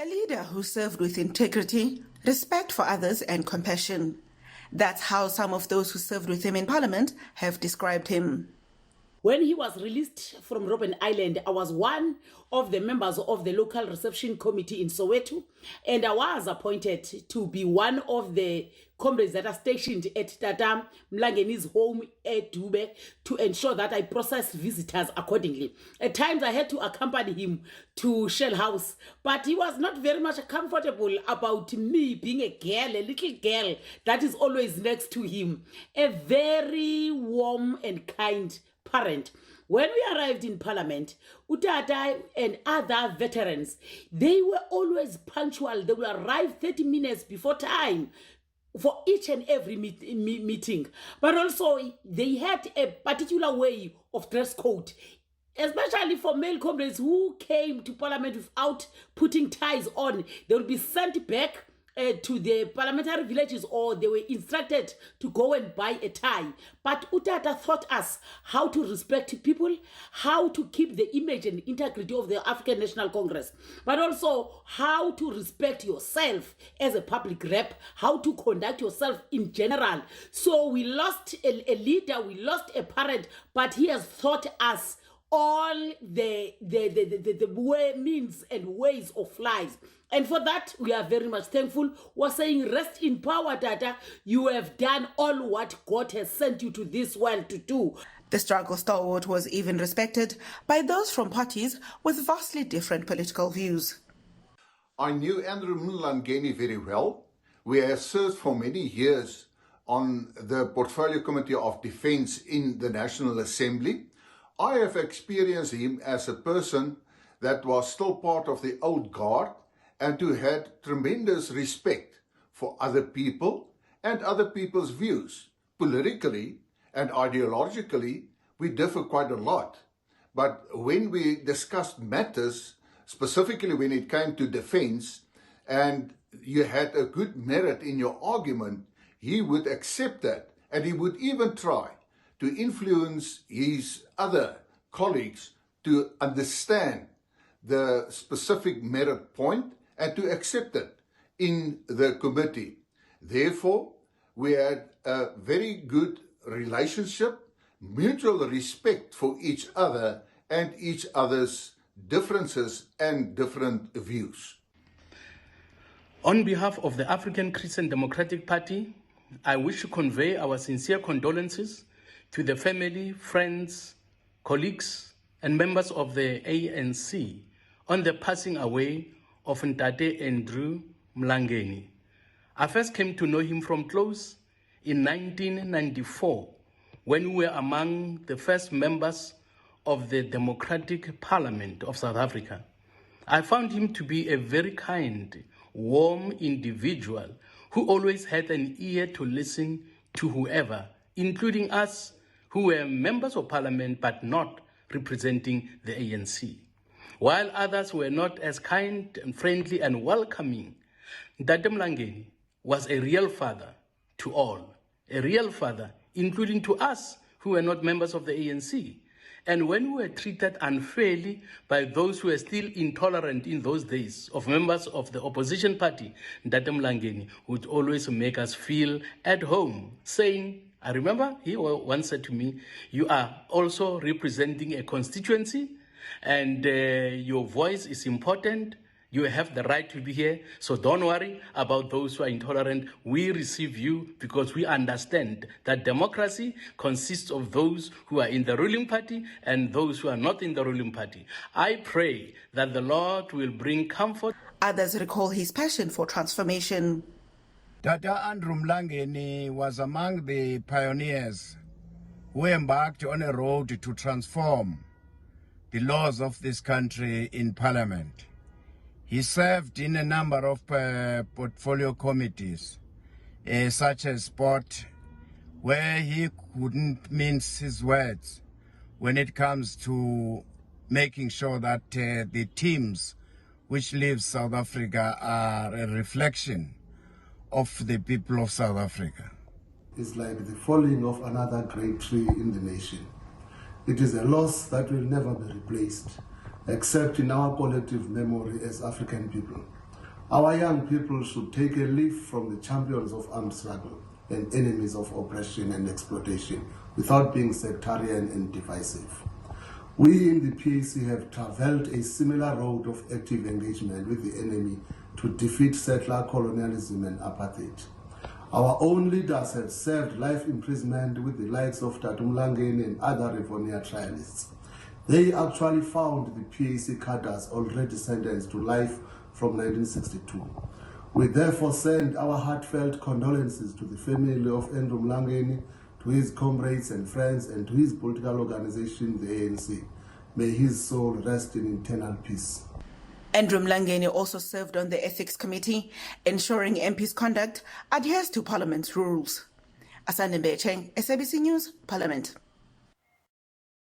A leader who served with integrity, respect for others and compassion. That's how some of those who served with him in Parliament have described him. When he was released from Robben Island, I was one of the members of the local reception committee in Soweto, and I was appointed to be one of the comrades that are stationed at Andrew Mlangeni's home at Dube to ensure that I process visitors accordingly. At times I had to accompany him to Shell House, but he was not very much comfortable about me being a girl, a little girl that is always next to him. A very warm and kind parent. When we arrived in Parliament, Utata and other veterans, they were always punctual. They would arrive 30 minutes before time for each and every meeting. But also, they had a particular way of dress code, especially for male comrades who came to Parliament without putting ties on. They would be sent back to the parliamentary villages, or they were instructed to go and buy a tie. But Utata taught us how to respect people, how to keep the image and integrity of the African National Congress, but also how to respect yourself as a public rep, how to conduct yourself in general. So we lost a leader, we lost a parent, but he has taught us all the means and ways of life. And for that, we are very much thankful. We're saying, rest in power, Tata. You have done all what God has sent you to this world to do. The struggle stalwart was even respected by those from parties with vastly different political views. I knew Andrew Mlangeni very well. We have served for many years on the Portfolio Committee of Defence in the National Assembly. I have experienced him as a person that was still part of the old guard and who had tremendous respect for other people and other people's views. Politically and ideologically, we differ quite a lot. But when we discussed matters, specifically when it came to defense, and you had a good merit in your argument, he would accept that, and he would even try to influence his other colleagues to understand the specific merit point and to accept it in the committee. Therefore, we had a very good relationship, mutual respect for each other and each other's differences and different views. On behalf of the African Christian Democratic Party, I wish to convey our sincere condolences to the family, friends, colleagues, and members of the ANC on the passing away of Ntate Andrew Mlangeni. I first came to know him from close in 1994 when we were among the first members of the Democratic Parliament of South Africa. I found him to be a very kind, warm individual who always had an ear to listen to whoever, including us who were members of Parliament but not representing the ANC. While others were not as kind and friendly and welcoming, Ntate Mlangeni was a real father to all, a real father, including to us who were not members of the ANC. And when we were treated unfairly by those who were still intolerant in those days of members of the opposition party, Ntate Mlangeni would always make us feel at home, saying, I remember he once said to me, you are also representing a constituency and your voice is important. You have the right to be here, so don't worry about those who are intolerant. We receive you because we understand that democracy consists of those who are in the ruling party and those who are not in the ruling party. I pray that the Lord will bring comfort. Others recall his passion for transformation. Tata Andrew Mlangeni was among the pioneers who embarked on a road to transform the laws of this country in Parliament. He served in a number of portfolio committees, such as sport, where he couldn't mince his words when it comes to making sure that the teams which leave South Africa are a reflection of the people of South Africa. It's like the falling of another great tree in the nation. It is a loss that will never be replaced, except in our collective memory as African people. Our young people should take a leaf from the champions of armed struggle and enemies of oppression and exploitation without being sectarian and divisive. We in the PAC have travelled a similar road of active engagement with the enemy to defeat settler colonialism and apartheid. Our own leaders have served life imprisonment with the likes of Andrew Mlangeni and other Rivonia trialists. They actually found the PAC cadres already sentenced to life from 1962. We therefore send our heartfelt condolences to the family of Andrew Mlangeni, to his comrades and friends, and to his political organization, the ANC. May his soul rest in eternal peace. Andrew Mlangeni also served on the Ethics Committee, ensuring MPs' conduct adheres to Parliament's rules. Asane Mbecheng, SABC News, Parliament.